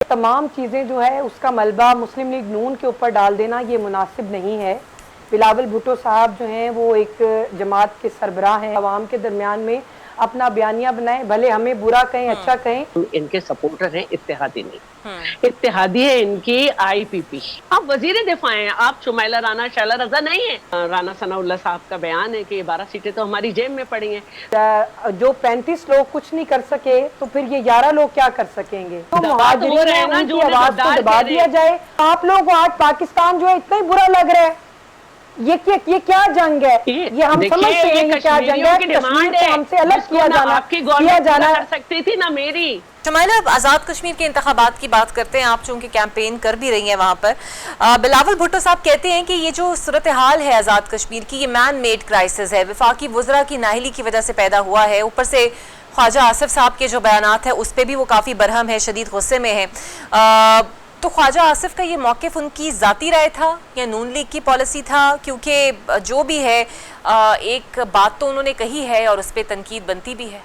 तमाम चीज़ें जो है उसका मलबा मुस्लिम लीग नून के ऊपर डाल देना ये मुनासिब नहीं है। बिलावल भुट्टो साहब जो हैं वो एक जमात के सरबराह हैं, आवाम के दरमियान में अपना बयानिया बनाएं, भले हमें बुरा कहें अच्छा कहें। इनके सपोर्टर हैं, इत्तेहादी नहीं, इत्तेहादी है इनकी आईपीपी। आप वजीर दिफा हैं, आप शुमाइला राना शैला रजा नहीं है। राना सनाउल्लाह साहब का बयान है कि ये 12 सीटें तो हमारी जेब में पड़ी हैं। जो 35 लोग कुछ नहीं कर सके तो फिर ये 11 लोग क्या कर सकेंगे? तो मुहाजिरीन है, उनकी आवाज को दबा दिया जाए। आप लोगों को आज पाकिस्तान जो है इतना ही बुरा लग रहा है, ये क्या जंग है? ये हम समझते हैं ये क्या जंग है। कश्मीर को हमसे अलग किया जाना कर सकती थी ना मेरी। शुमाइला, अब आज़ाद कश्मीर के इंतखाबात की बात करते हैं। आप चूंकि कैंपेन कर भी रही हैं वहाँ पर, बिलावल भुट्टो साहब कहते हैं कि ये जो सूरत हाल है आज़ाद कश्मीर की, ये मैन मेड क्राइसिस है, वफाकी वज़रा की नाअहली की वजह से पैदा हुआ है। ऊपर से ख्वाजा आसिफ साहब के जो बयानात हैं उस पर भी वो काफ़ी बरहम है, शदीद गुस्से में है। तो ख्वाजा आसिफ का ये मौक़िफ़ उनकी ज़ाती राय था या नून लीग की पॉलिसी था? क्योंकि जो भी है एक बात तो उन्होंने कही है और उस पर तनकीद बनती भी है।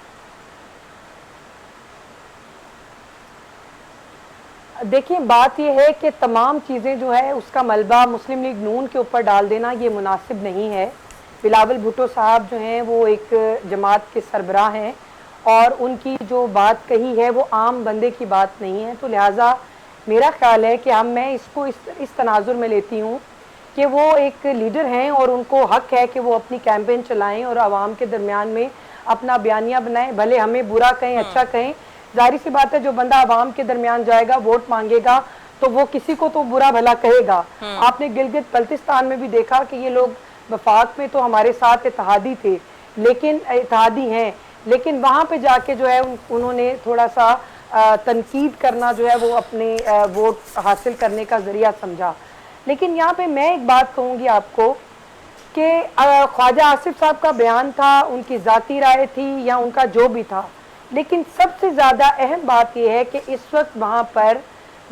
देखिए, बात यह है कि तमाम चीज़ें जो है उसका मलबा मुस्लिम लीग नून के ऊपर डाल देना ये मुनासिब नहीं है। बिलावल भुट्टो साहब जो हैं वो एक जमात के सरबराह हैं और उनकी जो बात कही है वो आम बंदे की बात नहीं है। तो लिहाजा मेरा ख्याल है कि मैं इसको इस तनाजुर में लेती हूँ कि वो एक लीडर हैं और उनको हक है कि वो अपनी कैंपेन चलाएं और आवाम के दरमियान में अपना बयानिया बनाएं, भले हमें बुरा कहें अच्छा कहें। जाहिर सी बात है, जो बंदा आवाम के दरमियान जाएगा, वोट मांगेगा, तो वो किसी को तो बुरा भला कहेगा। आपने गिलगित बल्तिस्तान में भी देखा कि ये लोग वफाक में तो हमारे साथ इत्तेहादी थे, लेकिन इत्तेहादी हैं, लेकिन वहाँ पे जाके जो है उन्होंने थोड़ा सा तनकीद करना जो है वो अपने वोट हासिल करने का ज़रिया समझा। लेकिन यहाँ पे मैं एक बात कहूँगी आपको कि ख्वाजा आसिफ साहब का बयान था, उनकी ज़ाती राय थी या उनका जो भी था, लेकिन सबसे ज़्यादा अहम बात यह है कि इस वक्त वहाँ पर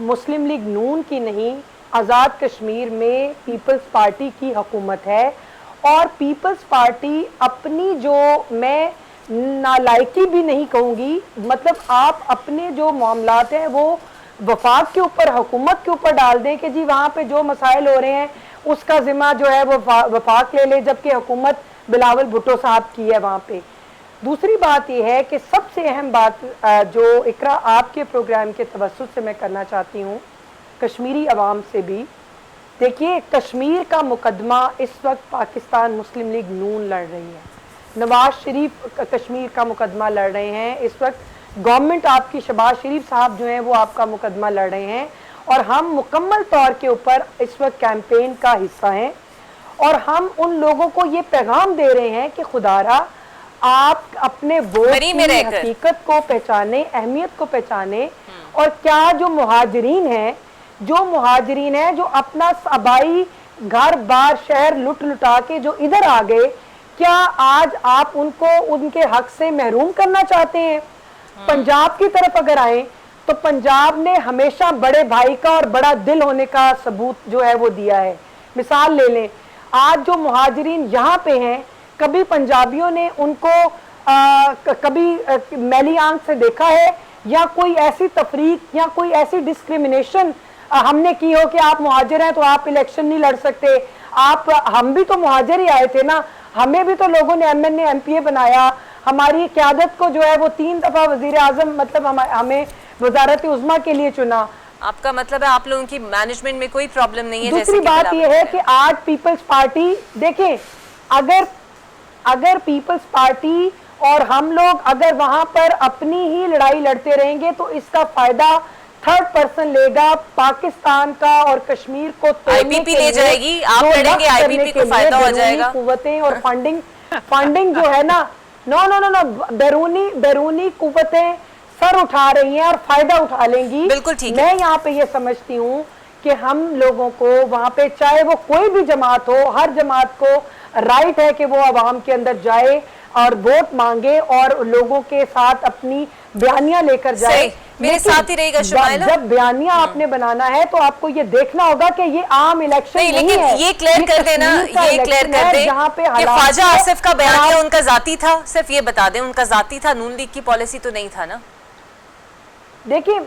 मुस्लिम लीग नून की नहीं, आज़ाद कश्मीर में पीपल्स पार्टी की हुकूमत है। और पीपल्स पार्टी अपनी, जो मैं नालायकी भी नहीं कहूँगी, मतलब आप अपने जो मामलात हैं वो वफाक के ऊपर, हुकूमत के ऊपर डाल दें कि जी वहाँ पे जो मसाइल हो रहे हैं उसका ज़िम्मा जो है वो वफाक ले ले, जबकि हुकूमत बिलावल भुट्टो साहब की है वहाँ पे। दूसरी बात यह है कि सबसे अहम बात जो इकरा आपके प्रोग्राम के तवस्सुत से मैं करना चाहती हूँ, कश्मीरी अवाम से भी, देखिए कश्मीर का मुकदमा इस वक्त पाकिस्तान मुस्लिम लीग नून लड़ रही है। नवाज शरीफ कश्मीर का मुकदमा लड़ रहे हैं इस वक्त, गवर्नमेंट आपकी शहबाज शरीफ साहब जो हैं वो आपका मुकदमा लड़ रहे हैं, और हम मुकम्मल तौर के ऊपर इस वक्त कैंपेन का हिस्सा हैं। और हम उन लोगों को ये पैगाम दे रहे हैं कि खुदारा आप अपने वोट की हकीकत को पहचाने, अहमियत को पहचाने, और क्या जो मुहाजिरीन हैं जो अपना आबाई घर बार शहर लुट लुटा के जो इधर आ गए, क्या आज आप उनको उनके हक से महरूम करना चाहते हैं? पंजाब की तरफ अगर आए तो पंजाब ने हमेशा बड़े भाई का और बड़ा दिल होने का सबूत जो है वो दिया है। मिसाल ले लें, आज जो मुहाजिरीन यहाँ पे हैं, कभी पंजाबियों ने उनको कभी मैली आंख से देखा है, या कोई ऐसी तफरीक या कोई ऐसी डिस्क्रिमिनेशन हमने की हो कि आप मुहाजिर हैं तो आप इलेक्शन नहीं लड़ सकते? हम भी तो मुहाजिर ही आए थे ना, हमें भी तो लोगों ने MNA MPA बनाया, हमारी क़यादत को जो है वो 3 दफ़ा वज़ीर आज़म मतलब हमें वज़ारत उज़्मा के लिए चुना। आपका मतलब है आप लोगों की मैनेजमेंट में कोई प्रॉब्लम नहीं है? दूसरी बात यह है कि आज पीपल्स पार्टी, देखें, अगर पीपल्स पार्टी और हम लोग अगर वहां पर अपनी ही लड़ाई लड़ते रहेंगे तो इसका फायदा थर्ड पर्सन लेगा, पाकिस्तान का और कश्मीर को IPP ले जाएगी, आप लड़ेंगे, IPP को फायदा हो जाएगा। कुव्वतें और फंडिंग जो है ना, नो बैरूनी कुव्वतें सर उठा रही हैं और फायदा उठा लेंगी। बिल्कुल ठीक है। मैं यहाँ पे ये समझती हूँ कि हम लोगों को वहाँ पे, चाहे वो कोई भी जमात हो, हर जमात को राइट है कि वो आवाम के अंदर जाए और वोट मांगे और लोगों के साथ अपनी बयानिया लेकर जाए। मेरे साथ ही रहेगा शुमाइला। जब बयानिया आपने बनाना है तो आपको ये देखना होगा कि ये आम इलेक्शन नहीं है। ये क्लियर कर देना, ये क्लियर कर दे कि ख्वाजा आसिफ का बयानिया उनका जाती था, सिर्फ ये बता दें उनका जाती था, नून लीग की पॉलिसी तो नहीं था ना? देखिए,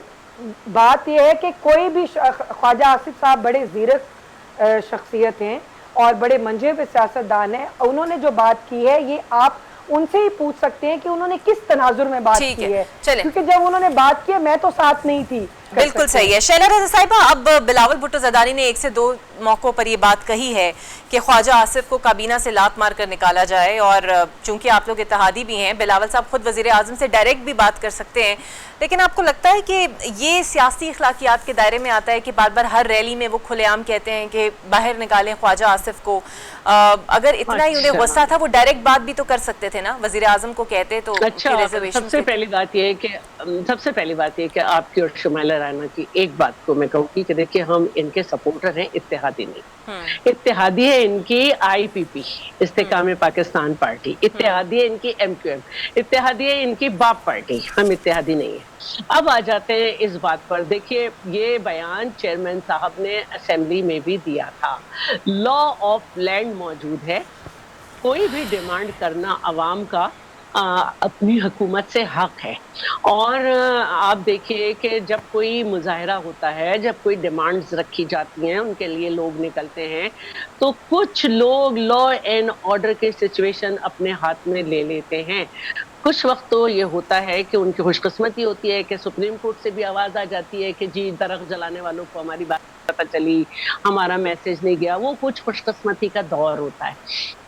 बात यह है कि कोई भी ख्वाजा आसिफ साहब बड़े ज़ीरक शख्सियत हैं और बड़े मंजे पे सियासतदान हैं, उन्होंने जो बात की है ये आप उनसे ही पूछ सकते हैं कि उन्होंने किस तनाजुर में बात की है, क्योंकि जब उन्होंने बात किया मैं तो साथ नहीं थी। बिल्कुल सही है। शैला रज़ा साहिबा, अब बिलावल भुट्टो ज़रदारी ने 1 से 2 मौक़ों पर ये बात कही है कि ख्वाजा आसिफ को काबीना से लात मार कर निकाला जाए, और चूंकि आप लोग इत्तेहादी भी हैं, बिलावल साहब खुद वज़ीर आज़म से डायरेक्ट भी बात कर सकते हैं, लेकिन आपको लगता है कि ये सियासी अखलाकियात के दायरे में आता है कि बार बार हर रैली में वो खुलेआम कहते हैं कि बाहर निकालें ख्वाजा आसिफ को? अगर इतना ही उन्हें गुस्सा था वो डायरेक्ट बात भी तो कर सकते थे ना, वज़ीर आज़म को कहते तो। अच्छा, सबसे पहली बात ये है कि आपकी और शुमाइला राना की एक बात को मैं कहूँगी कि देखिए, हम इनके सपोर्टर हैं, इत्तेहादी नहीं। इत्तेहादी है इनकी IPP, इस्तेकाम पाकिस्तान पार्टी, इत्तेहादी है इनकी MQM, इत्तेहादी है इनकी बाप पार्टी, हम इत्तेहादी नहीं है। अब आ जाते हैं इस बात पर। देखिए, ये बयान चेयरमैन साहब ने असेंबली में भी दिया था। लॉ ऑफ लैंड मौजूद है, कोई भी डिमांड करना अवाम का अपनी हुकूमत से हक है। और आप देखिए कि जब कोई मुजाहरा होता है, जब कोई डिमांड्स रखी जाती हैं, उनके लिए लोग निकलते हैं, तो कुछ लोग लॉ एंड ऑर्डर के सिचुएशन अपने हाथ में ले लेते हैं। कुछ वक्त तो ये होता है कि उनकी खुशकिस्मती होती है कि सुप्रीम कोर्ट से भी आवाज़ आ जाती है कि जी, दरख्त जलाने वालों को हमारी बात पता चली, हमारा मैसेज नहीं गया। वो कुछ खुशकिस्मती का दौर होता है,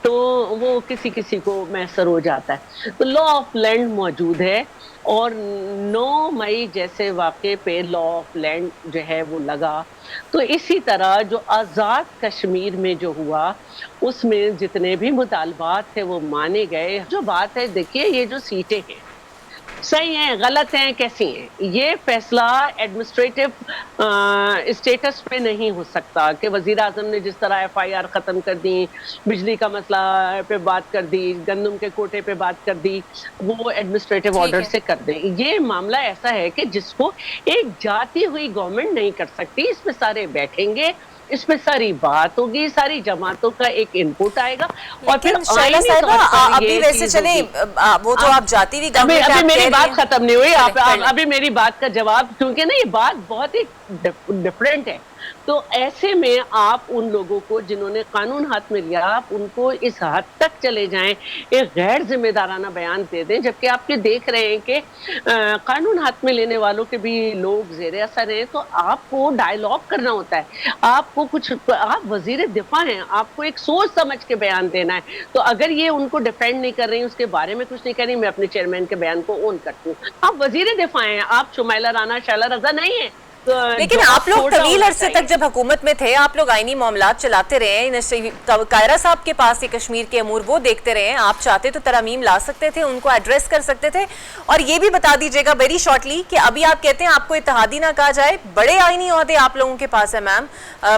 तो वो किसी किसी को मैसर हो जाता है। तो लॉ ऑफ लैंड मौजूद है, और 9 मई जैसे वाक़े पे लॉ ऑफ लैंड जो है वो लगा। तो इसी तरह जो आज़ाद कश्मीर में जो हुआ, उसमें जितने भी मुतालबात थे वो माने गए। जो बात है, देखिए, ये जो सीटें हैं सही हैं, गलत हैं, कैसी हैं, ये फैसला एडमिनिस्ट्रेटिव स्टेटस पे नहीं हो सकता कि वज़ीर आज़म ने जिस तरह FIR ख़त्म कर दी, बिजली का मसला पे बात कर दी, गंदम के कोटे पे बात कर दी, वो एडमिनिस्ट्रेटिव ऑर्डर से कर दें। ये मामला ऐसा है कि जिसको एक जाती हुई गवर्नमेंट नहीं कर सकती। इसमें सारे बैठेंगे, इसमें सारी बात होगी, सारी जमातों का एक इनपुट आएगा, और फिर अभी वैसे चले वो तो आप जाती हुई गवर्नमेंट, अभी मेरी बात खत्म नहीं हुई, अभी मेरी बात का जवाब, क्योंकि ना ये बात बहुत ही डिफरेंट है। तो ऐसे में आप उन लोगों को जिन्होंने कानून हाथ में लिया, आप उनको इस हद तक चले जाएं, एक गैर जिम्मेदाराना बयान दे दें, जबकि आप ये देख रहे हैं कि कानून हाथ में लेने वालों के भी लोग ज़ेरे असर हैं। तो आपको डायलॉग करना होता है, आपको कुछ, आप वजीर दिफा हैं, आपको एक सोच समझ के बयान देना है। तो अगर ये उनको डिफेंड नहीं कर रही, उसके बारे में कुछ नहीं कर रही, मैं अपने चेयरमैन के बयान को ऑन करती हूँ। आप वजीर दिफा हैं, आप शुमाइला राना, शैला रज़ा नहीं है। लेकिन आप लोग तवील अरसे तक जब हुकूमत में थे, आप लोग आईनी मामलात चलाते रहे, कायरा साहब के पास ये कश्मीर के अमूर वो देखते रहे। आप चाहते तो तरमीम ला सकते थे, उनको एड्रेस कर सकते थे। और ये भी बता दीजिएगा वेरी शॉर्टली कि अभी आप कहते हैं आपको इत्तेहादी ना कहा जाए, बड़े आईनी ओहदे आप लोगों के पास है मैम।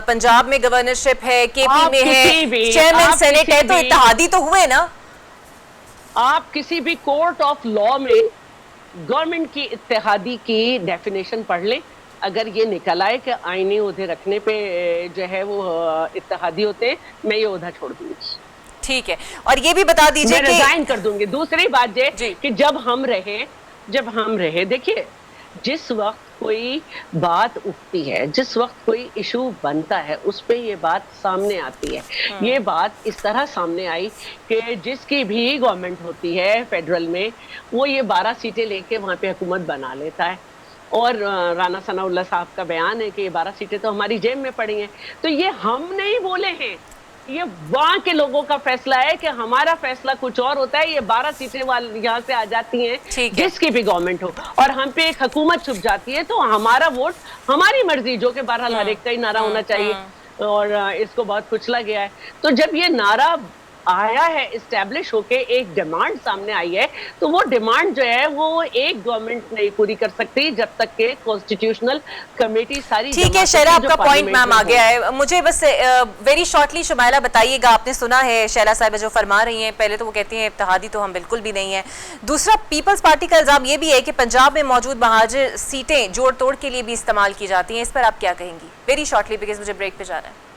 पंजाब में गवर्नरशिप है, KP में है, चेयरमैन सेनेट है, तो इत्तेहादी तो हुए ना। आप किसी भी कोर्ट ऑफ लॉ में गवर्नमेंट की इत्तेहादी की डेफिनेशन पढ़ लें, अगर ये निकल आए कि आईनी ओहदे रखने पे जो है वो इत्तेहादी होते हैं, मैं ये ओहदा छोड़ दूंगी। ठीक है, और ये भी बता दीजिए मैं रिजाइन कर दूंगी। दूसरी बात ये कि जब हम रहे, देखिए, जिस वक्त कोई बात उठती है, जिस वक्त कोई इशू बनता है, उस पे ये बात सामने आती है। ये बात इस तरह सामने आई कि जिसकी भी गवर्नमेंट होती है फेडरल में, वो ये 12 सीटें लेके वहाँ पे हुकूमत बना लेता है। और राना सनाउल्लाह साहब का बयान है कि ये 12 सीटें तो हमारी जेब में पड़ी हैं। तो ये हम नहीं बोले हैं, ये वहाँ के लोगों का फैसला है कि हमारा फैसला कुछ और होता है। ये 12 सीटें वाले यहाँ से आ जाती हैं, जिसकी भी गवर्नमेंट हो, और हम पे एक हुकूमत छुप जाती है, तो हमारा वोट हमारी मर्जी, जो कि बहरहाल हर एक का ही नारा होना चाहिए, और इसको बहुत कुचला गया है। तो जब ये नारा आया है, इस्टेब्लिश होके एक डिमांड सामने आई है, तो वो डिमांड जो है वो एक गवर्नमेंट नहीं पूरी कर सकती जब तक के कॉन्स्टिट्यूशनल कमेटी सारी। ठीक है शैला, आपका पॉइंट मैम आ गया है। मुझे बस वेरी शॉर्टली शुमाइला बताइएगा, आपने सुना है शैला साहिबा जो फरमा रही हैं, पहले तो वो कहती हैं इत्तेहादी तो हम बिल्कुल भी नहीं है। दूसरा, पीपल्स पार्टी का इल्जाम ये भी है कि पंजाब में मौजूद महाजिर सीटें जोड़ तोड़ के लिए भी इस्तेमाल की जाती हैं। इस पर आप क्या कहेंगी? वेरी शॉर्टली, बिकॉज मुझे ब्रेक पे जाना है।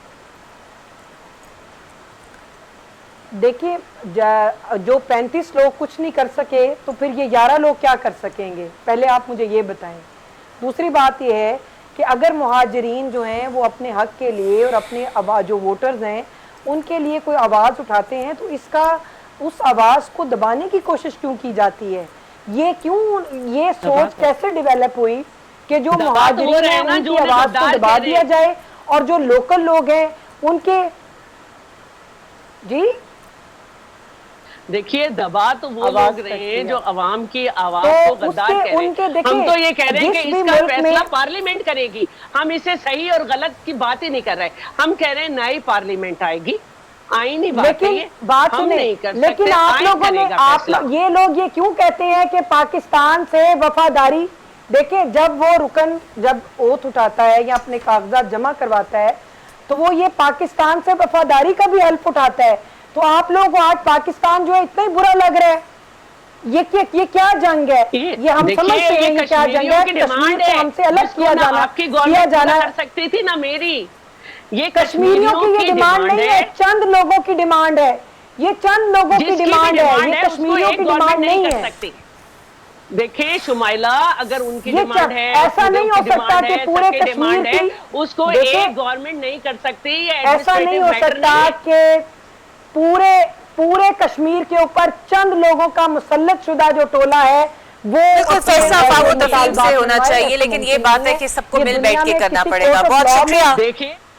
देखिए, जो 35 लोग कुछ नहीं कर सके, तो फिर ये 11 लोग क्या कर सकेंगे? पहले आप मुझे ये बताएं। दूसरी बात ये है कि अगर मुहाजिरीन जो हैं वो अपने हक के लिए और अपने जो वोटर्स हैं उनके लिए कोई आवाज़ उठाते हैं तो इसका उस आवाज़ को दबाने की कोशिश क्यों की जाती है? ये सोच कैसे डेवलप हुई कि जो मुहाजिरीन हैं उनकी आवाज़ को दबा दिया जाए और जो लोकल लोग हैं उनके जी देखिए दबा तो वो लोग रहे हैं जो अवाम की आवाज को गद्दार कह रहे हैं। हम तो ये कह रहे हैं कि इसका फैसला पार्लियामेंट करेगी, हम इसे सही और गलत की बात ही नहीं कर रहे, हम कह रहे हैं नई पार्लियामेंट आएगी, आईनी बात है, बात हम नहीं कर सकते। लेकिन आप लोगों ने ये लोग ये क्यों कहते हैं कि पाकिस्तान से वफादारी, देखिए जब ओथ उठाता है या अपने कागजात जमा करवाता है तो वो ये पाकिस्तान से वफादारी का भी हल्फ उठाता है। तो आप लोगों को आज पाकिस्तान जो है इतना ही बुरा लग रहा है, ये क्या जंग है? ये हम समझते हैं ये क्या जंग है? कश्मीर को हमसे अलग किया जाना कर सकती थी ना मेरी, ये कश्मीरियों की ये डिमांड नहीं है, चंद लोगों की डिमांड है, ये चंद लोगों की डिमांड है, ये कश्मीरियों की डिमांड नहीं है। देखिए शुमाइला, अगर उनकी डिमांड है, ऐसा नहीं हो सकता कि पूरे कश्मीर की उसको एक गवर्नमेंट नहीं कर सकती। ऐसा नहीं हो सकता कि पूरे कश्मीर के ऊपर चंद लोगों का मुसल्लत शुदा जो टोला है वो फैसला से होना चाहिए, लेकिन ये बात है कि सबको मिल बैठ के करना पड़ेगा। बहुत शुक्रिया। देखिए